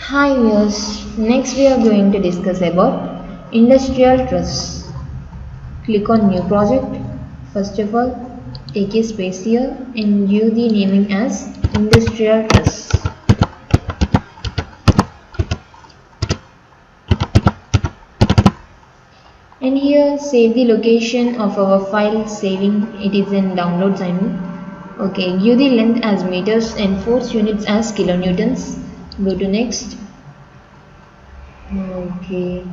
Hi viewers, next we are going to discuss about industrial truss. Click on new project. First of all, take a space here and give the naming as industrial truss. And here save the location of our file, saving it is in downloads I mean. Okay, give the length as meters and force units as kilonewtons. Go to next. Okay.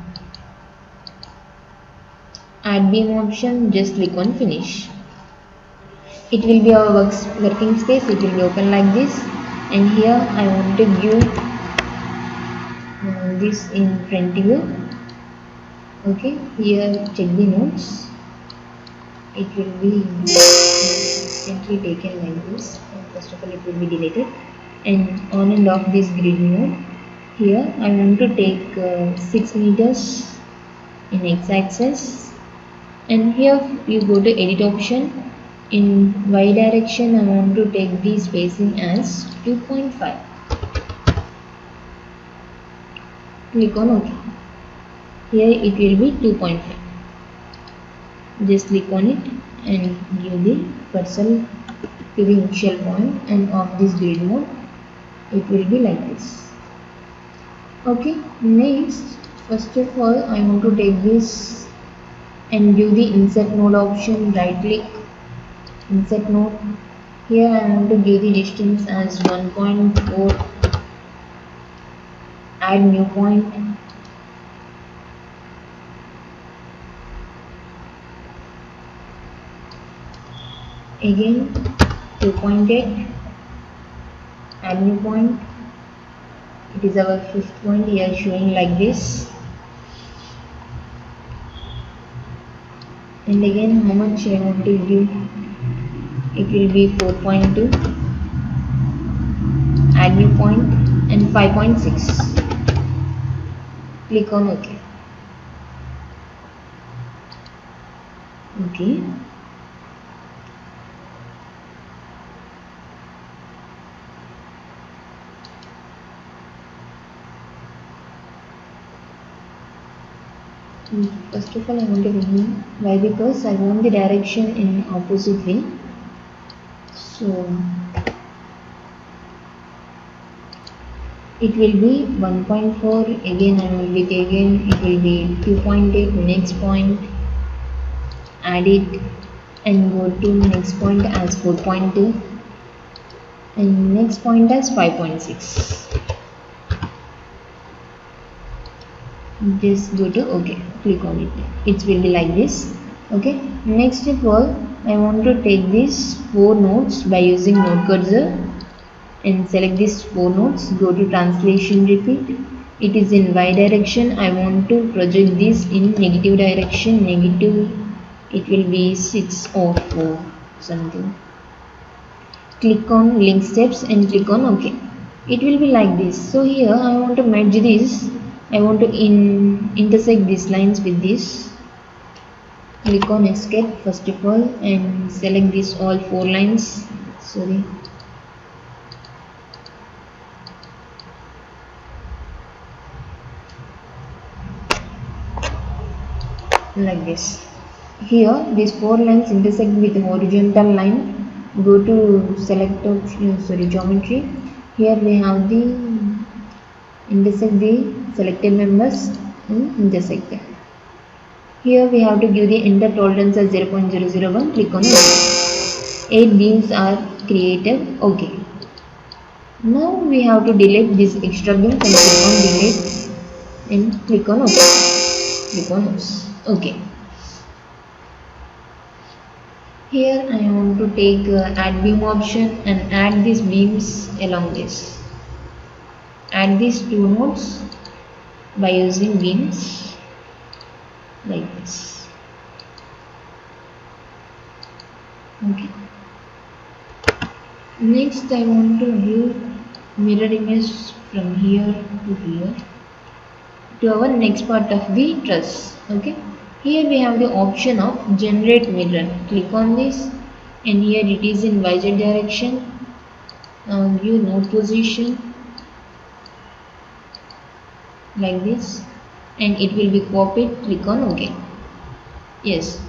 Add beam option, just click on finish. It will be our working space, it will be open like this, and here I want to give this in front view. Okay, here check the notes, it will be instantly taken like this. First of all it will be deleted, and on and off this grid mode. Here I want to take 6 meters in x-axis, and here you go to edit option. In y direction I want to take the spacing as 2.5. Click on OK. Here it will be 2.5. Just click on it and give the cursor to the initial point, and of this grid mode it will be like this. Okay, next first of all I want to take this and give the insert node option. Right click, insert node. Here I want to give the distance as 1.4. Add new point. Again 2.8. Add new point. It is our fifth point here, showing like this. And again how much I want to give, it will be 4.2. Add new point and 5.6. Click on OK. Okay. First of all I want to remove. Why? Because I want the direction in opposite way. So it will be 1.4. again I will be taken, it will be 2.8. next point, add it and go to next point as 4.2 and next point as 5.6. just go to OK, click on it, it will be like this. Okay, next of all I want to take these 4 nodes by using node cursor and select these 4 nodes. Go to translation, repeat. It is in y direction. I want to project this in negative direction. Negative, it will be 6 or 4 something. Click on link steps and click on OK. It will be like this. So here I want to merge this. I want to intersect these lines with this. Click on escape first of all and select these all 4 lines. Sorry. Like this. Here these 4 lines intersect with the horizontal line. Go to select option, geometry. Here we have the intersect the selected members in intersect. Here we have to give the enter tolerance as 0.001. click on it. 8 beams are created. Okay. Now we have to delete this extra beams and click on delete and click on OK. Click on OK. Here I want to take add beam option and add these beams along this. Add these 2 nodes by using beams like this. Okay. Next I want to view mirror image from here to here to our next part of the truss. Okay. Here we have the option of generate mirror. Click on this and here it is in YZ direction. View node position. like this, and it will be copied. Click on OK. Yes.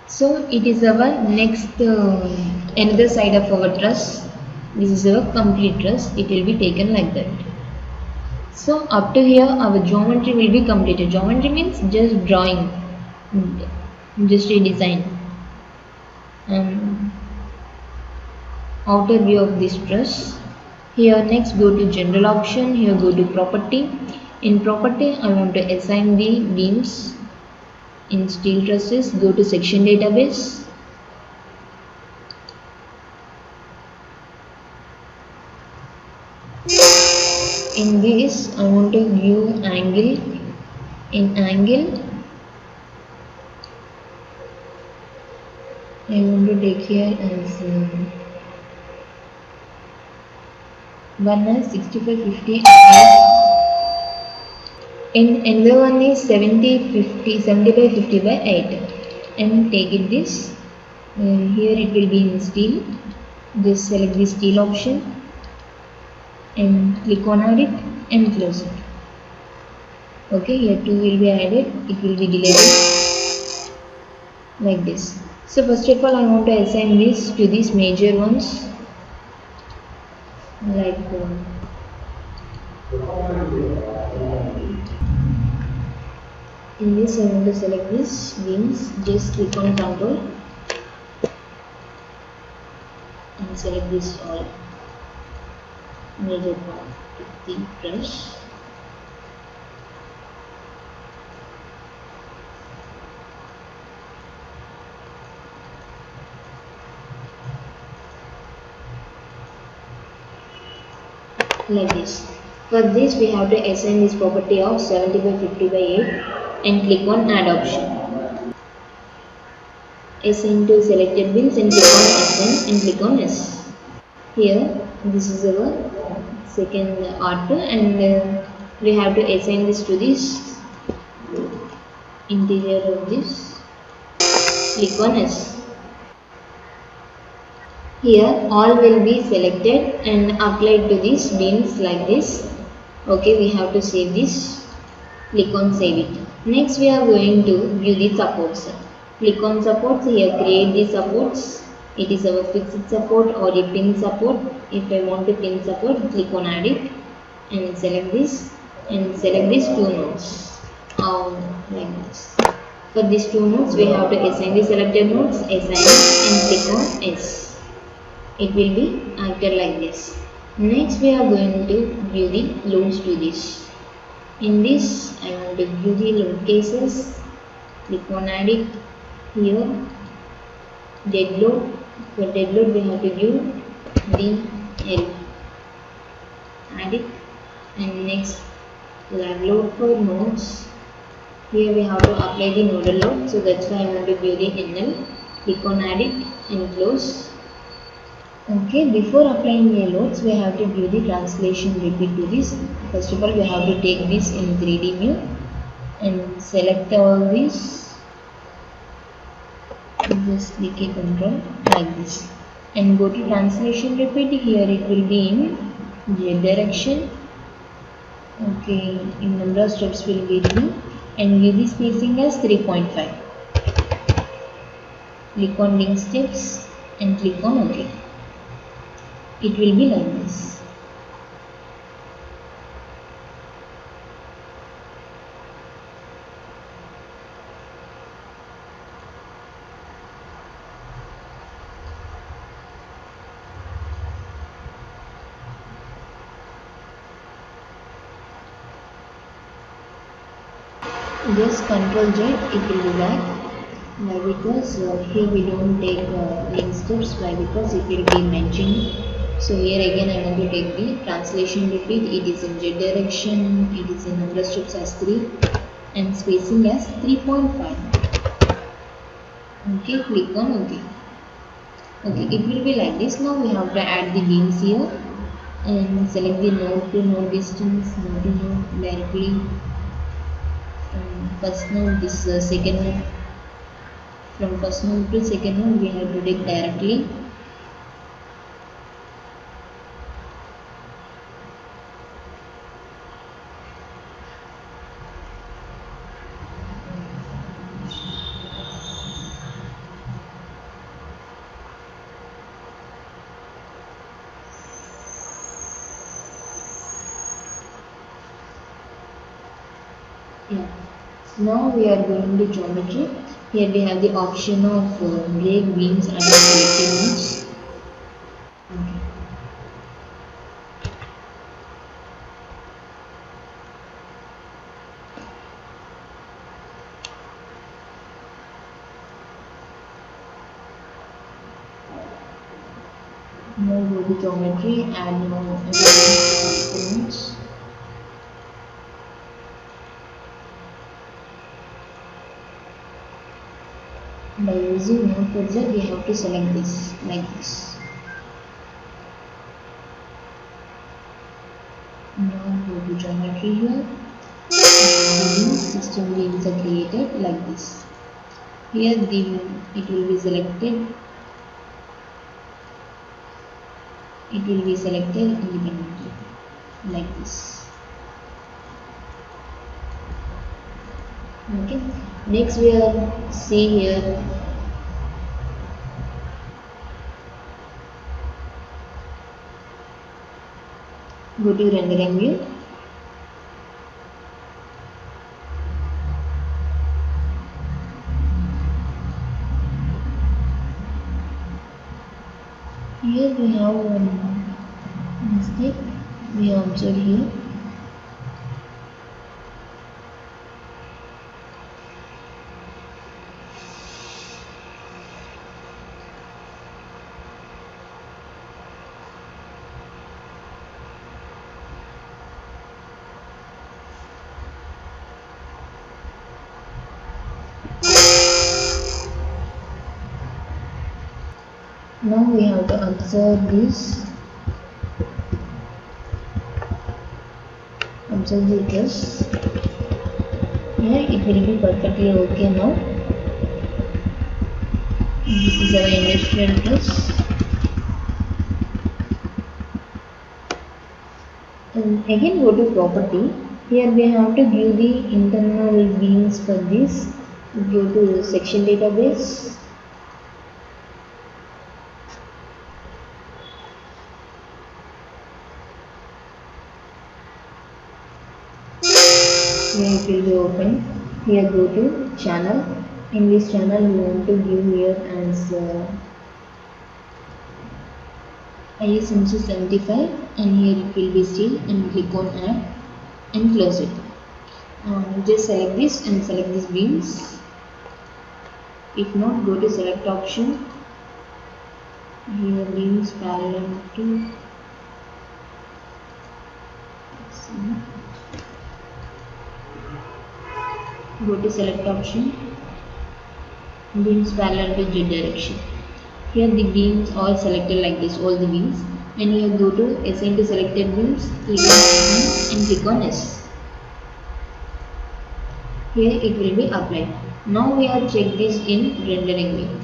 So it is our next another side of our truss. This is our complete truss. It will be taken like that. So up to here our geometry will be completed. Geometry means just drawing, just a design. Outer view of this truss. Here next go to general option. Here go to property. In property I want to assign the beams. In steel trusses go to section database. In this I want to view angle. In angle I want to take here as one is 6550 and another one is 70 by 50 by 8 and take it this here it will be in steel. Just select the steel option and click on edit and close it. Okay, here 2 will be added, it will be deleted like this. So first of all I want to assign this to these major ones like in this I want to select this beams. Just click on control and select this all major part of the brush. Like this. For this we have to assign this property of 70 by 50 by 8 and click on add option. Assign to selected beams and click on assign and click on yes. Here this is our second R2 and we have to assign this to this interior of this. Click on yes. Here all will be selected and applied to these beams like this. Okay, we have to save this. Click on save it. Next we are going to view the supports. Click on supports. Here create the supports. It is our fixed support or a pin support. If I want to pin support, click on add it and select this and select these 2 nodes. Like this. For these 2 nodes we have to assign the selected nodes, assign and click on S. It will be acted like this. Next we are going to view the loads to this. In this I want to view the load cases. Click on add it. Here dead load. For dead load we have to view DL. Add it. And next lag load for nodes. Here we have to apply the nodal load. So that's why I want to view the NL. Click on add it and close. Okay, before applying the loads, we have to view the translation repeat to this. First of all, we have to take this in 3D view and select all this. Just click a control like this and go to translation repeat. Here it will be in Z direction. Okay, in number of steps will be 3 and view the spacing as 3.5. Click on link steps and click on OK. It will be like this. Just Ctrl Z, it will be back. Why? Because here we don't take link steps. Why? Because it will be matching. So here again I want to take the translation repeat. It is in Z direction. It is in number of steps as 3 and spacing as 3.5. Okay, click on OK. Okay, it will be like this. Now we have to add the beams here and select the node to node distance, node to node directly. First node, this second node. From first node to second node we have to take directly. Yeah. Now we are going to geometry. Here we have the option of break beams and selected nodes. Okay. Now go to geometry and now components. By using node cursor, we have to select this like this. Now go to geometry here. System beams are created like this. Here it will be selected. It will be selected independently like this. Okay. Next we are see here. Go to rendering view. Here we have one mistake we observe here. Now we have to observe this. Observe the truss. Here it will be perfectly okay now. This is our industrial truss. And again go to property. Here we have to view the internal beams for this. Go to section database. Here it will be open. Here go to channel. In this channel we want to give here as ISMC 75 and here it will be still and click on add and close it. Just select this and select these beams. If not, go to select option. Here beams parallel to go to select option, beams parallel to Z direction. Here the beams are selected like this, all the beams, and here go to assign to selected beams, click on assign and click on S. Here it will be applied. Now we have checked this in rendering view.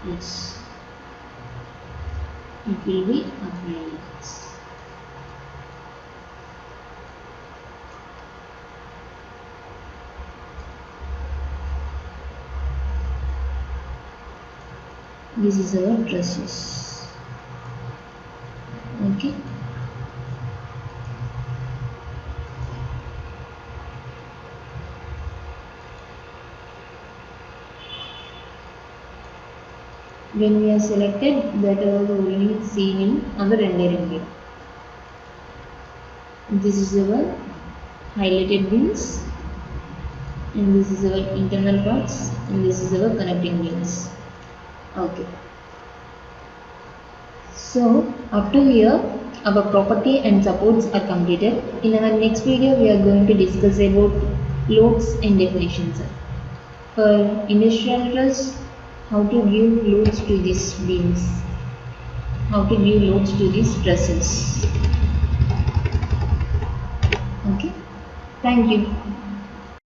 Yes, it will be applied like this. This is our trusses. Okay. When we are selected, that is only seen in our rendering view. This is our highlighted beams, and this is our internal parts, and this is our connecting beams. Okay. So up to here our property and supports are completed. In our next video we are going to discuss about loads and definitions. For industrial truss, how to give loads to these beams, how to give loads to these trusses. Okay, thank you.